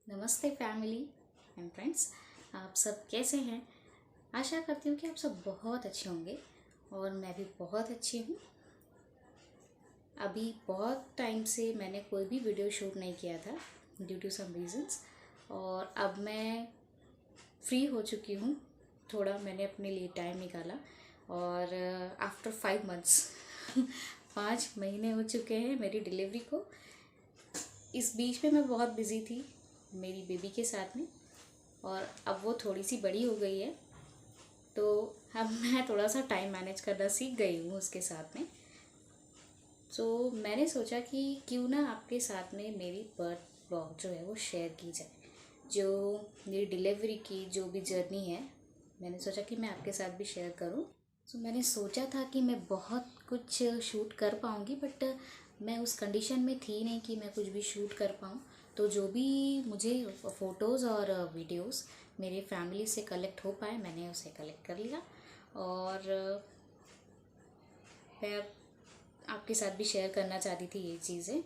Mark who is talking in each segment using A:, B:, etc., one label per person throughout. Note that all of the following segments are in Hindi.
A: नमस्ते फैमिली एंड फ्रेंड्स। आप सब कैसे हैं? आशा करती हूँ कि आप सब बहुत अच्छे होंगे और मैं भी बहुत अच्छी हूँ। अभी बहुत टाइम से मैंने कोई भी वीडियो शूट नहीं किया था ड्यू टू सम रीजंस, और अब मैं फ्री हो चुकी हूँ। थोड़ा मैंने अपने लिए टाइम निकाला और आफ्टर 5 मंथ्स 5 महीने हो चुके हैं मेरी डिलीवरी को। इस बीच में मैं बहुत बिज़ी थी मेरी बेबी के साथ में, और अब वो थोड़ी सी बड़ी हो गई है तो अब मैं थोड़ा सा टाइम मैनेज करना सीख गई हूँ उसके साथ में। तो मैंने सोचा कि क्यों ना आपके साथ में मेरी बर्थ ब्लॉग जो है वो शेयर की जाए। जो मेरी डिलीवरी की जो भी जर्नी है, मैंने सोचा कि मैं आपके साथ भी शेयर करूँ। सो मैंने सोचा था कि मैं बहुत कुछ शूट कर पाऊँगी, बट मैं उस कंडीशन में थी नहीं कि मैं कुछ भी शूट कर पाऊँ। तो जो भी मुझे फ़ोटोज़ और वीडियोस मेरे फैमिली से कलेक्ट हो पाए, मैंने उसे कलेक्ट कर लिया और मैं आपके साथ भी शेयर करना चाहती थी ये चीज़ें।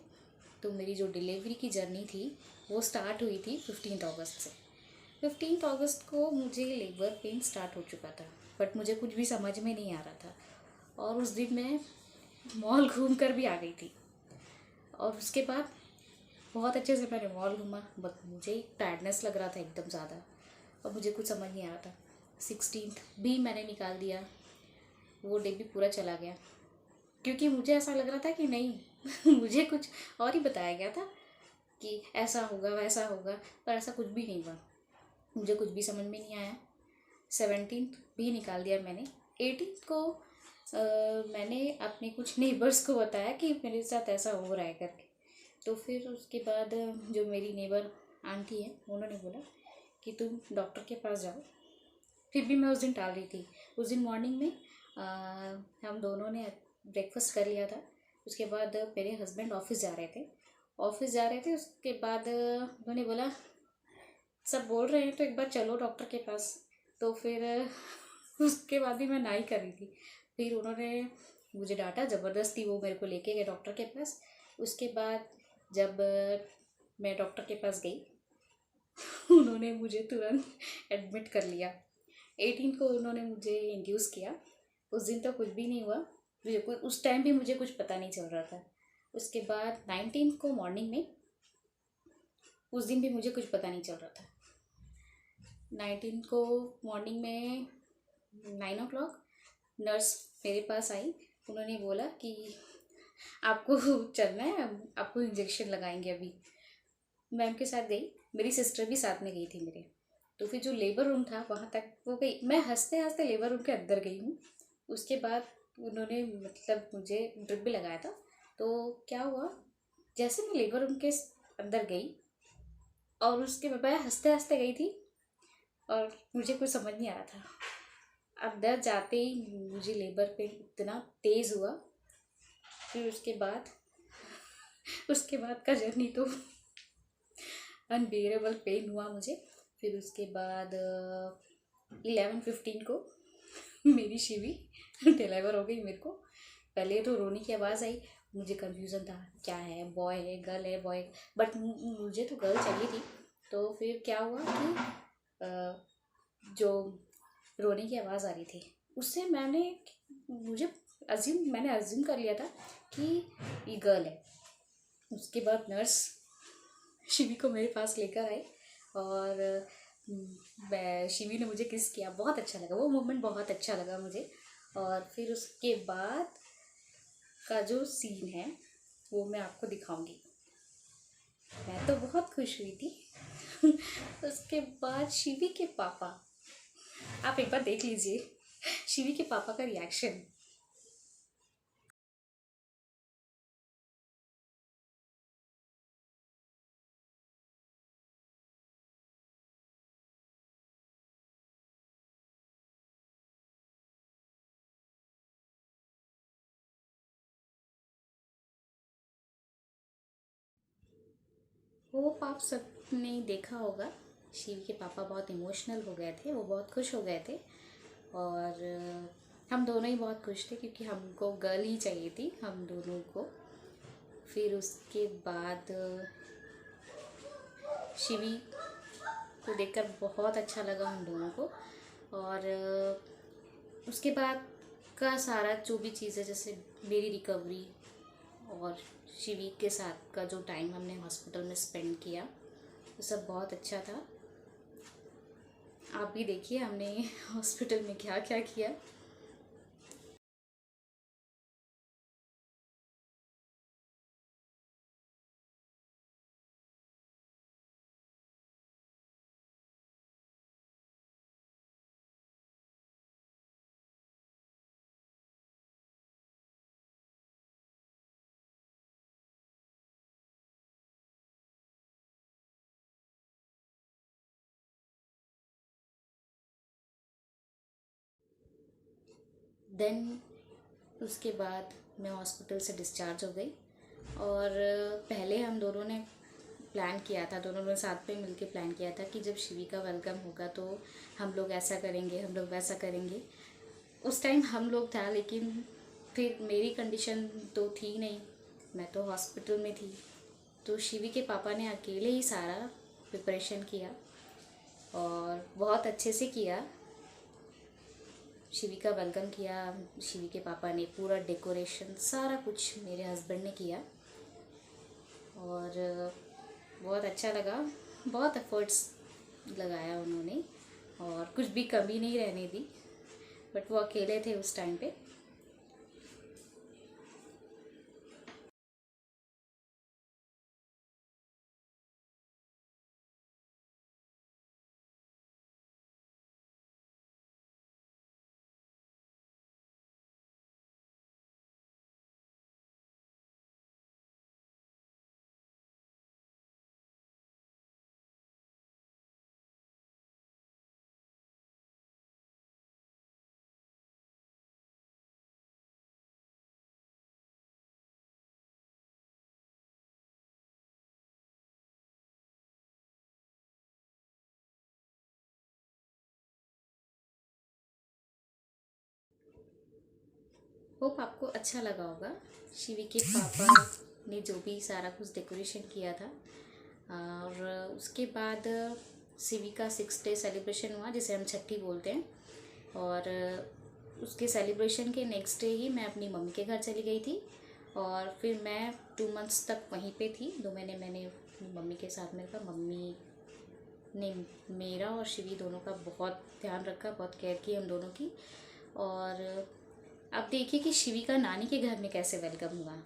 A: तो मेरी जो डिलीवरी की जर्नी थी वो स्टार्ट हुई थी 15 अगस्त से। 15 अगस्त को मुझे लेबर पेन स्टार्ट हो चुका था, बट मुझे कुछ भी समझ में नहीं आ रहा था। और उस दिन मैं मॉल घूम कर भी आ गई थी, और उसके बाद बहुत अच्छे से मैंने मॉल घूमा, बट मुझे टायर्डनेस लग रहा था एकदम ज़्यादा और मुझे कुछ समझ नहीं आ रहा था। 16th भी मैंने निकाल दिया, वो डे भी पूरा चला गया, क्योंकि मुझे ऐसा लग रहा था कि नहीं मुझे कुछ और ही बताया गया था कि ऐसा होगा वैसा होगा, पर ऐसा कुछ भी नहीं हुआ। मुझे कुछ भी समझ में नहीं आया। 17th भी निकाल दिया मैंने। 18th को मैंने अपने कुछ नेबर्स को बताया कि मेरे साथ ऐसा हो रहा है करके। तो फिर उसके बाद जो मेरी नेबर आंटी है उन्होंने बोला कि तुम डॉक्टर के पास जाओ। फिर भी मैं उस दिन टाल रही थी। उस दिन मॉर्निंग में हम दोनों ने ब्रेकफास्ट कर लिया था। उसके बाद मेरे हस्बैंड ऑफिस जा रहे थे। उसके बाद उन्होंने बोला सब बोल रहे हैं तो एक बार चलो डॉक्टर के पास। तो फिर उसके बाद भी मैं ना ही कर रही थी। फिर उन्होंने मुझे डांटा ज़बरदस्ती, वो मेरे को लेके गए डॉक्टर के पास। उसके बाद जब मैं डॉक्टर के पास गई उन्होंने मुझे तुरंत एडमिट कर लिया। 18 को उन्होंने मुझे इंड्यूस किया। उस दिन तो कुछ भी नहीं हुआ, मुझे कुछ उस टाइम भी मुझे कुछ पता नहीं चल रहा था। उसके बाद 19 को मॉर्निंग में, उस दिन भी मुझे कुछ पता नहीं चल रहा था। 19 को मॉर्निंग में 9 o'clock नर्स मेरे पास आई। उन्होंने बोला कि आपको चलना है, आपको इंजेक्शन लगाएंगे अभी। मैम के साथ गई, मेरी सिस्टर भी साथ में गई थी मेरे। तो फिर जो लेबर रूम था वहाँ तक वो गई, मैं हंसते हंसते लेबर रूम के अंदर गई हूँ। उसके बाद उन्होंने मतलब मुझे ड्रिप भी लगाया था। तो क्या हुआ, जैसे मैं लेबर रूम के अंदर गई और उसके बाद मैं हंसते हंसते गई थी और मुझे कुछ समझ नहीं आ रहा था। अंदर जाते ही मुझे लेबर पेन इतना तेज़ हुआ। फिर उसके बाद का जर्नी तो अनबेरेबल पेन हुआ मुझे। फिर उसके बाद 11:15 को मेरी शिवी डिलीवर हो गई मेरे को। पहले तो रोने की आवाज़ आई, मुझे कन्फ्यूज़न था क्या है, बॉय है गर्ल है, बॉय, बट मुझे तो गर्ल चाहिए थी। तो फिर क्या हुआ कि जो रोने की आवाज़ आ रही थी उससे मैंने अज्यूम कर लिया था कि ये गर्ल है। उसके बाद नर्स शिवी को मेरे पास लेकर आई और शिवी ने मुझे किस किया, बहुत अच्छा लगा, वो मोमेंट बहुत अच्छा लगा मुझे। और फिर उसके बाद का जो सीन है वो मैं आपको दिखाऊंगी। मैं तो बहुत खुश हुई थी उसके बाद शिवी के पापा, आप एक बार देख लीजिए शिवी के पापा का रिएक्शन। होप आप सब ने देखा होगा, शिव के पापा बहुत इमोशनल हो गए थे, वो बहुत खुश हो गए थे। और हम दोनों ही बहुत खुश थे क्योंकि हमको गर्ल ही चाहिए थी हम दोनों को। फिर उसके बाद शिवी को देखकर बहुत अच्छा लगा हम दोनों को। और उसके बाद का सारा जो भी चीज़ें, जैसे मेरी रिकवरी और शिवी के साथ का जो टाइम हमने हॉस्पिटल में स्पेंड किया, वो सब बहुत अच्छा था। आप भी देखिए हमने हॉस्पिटल में क्या क्या किया। देन उसके बाद मैं हॉस्पिटल से डिस्चार्ज हो गई। और पहले हम दोनों ने प्लान किया था, दोनों ने साथ में मिलके प्लान किया था कि जब शिवी का वेलकम होगा तो हम लोग ऐसा करेंगे, हम लोग वैसा करेंगे। उस टाइम हम लोग था, लेकिन फिर मेरी कंडीशन तो थी नहीं, मैं तो हॉस्पिटल में थी। तो शिवी के पापा ने अकेले ही सारा प्रिपरेशन किया और बहुत अच्छे से किया। शिवी का वेलकम किया, शिवी के पापा ने पूरा डेकोरेशन सारा कुछ मेरे हस्बैंड ने किया और बहुत अच्छा लगा। बहुत एफर्ट्स लगाया उन्होंने और कुछ भी कमी नहीं रहने दी, बट वो अकेले थे उस टाइम पे। होप आपको अच्छा लगा होगा। शिवी के पापा ने जो भी सारा कुछ डेकोरेशन किया था, और उसके बाद शिवी का 6 डे सेलिब्रेशन हुआ, जिसे हम छठी बोलते हैं। और उसके सेलिब्रेशन के नेक्स्ट डे ही मैं अपनी मम्मी के घर चली गई थी और फिर मैं 2 मंथ्स तक वहीं पे थी। 2 महीने मैंने अपनी मम्मी के साथ में रखा। मम्मी ने मेरा और शिवी दोनों का बहुत ध्यान रखा, बहुत केयर की हम दोनों की। और अब देखिए कि शिवी का नानी के घर में कैसे वेलकम हुआ।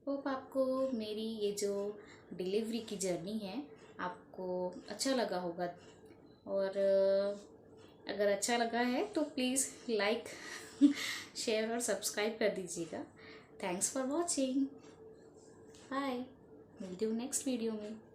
A: होप आपको मेरी ये जो डिलीवरी की जर्नी है आपको अच्छा लगा होगा। और अगर अच्छा लगा है तो प्लीज़ लाइक शेयर और सब्सक्राइब कर दीजिएगा। Thanks for watching. बाय, मिलती हूँ नेक्स्ट वीडियो में।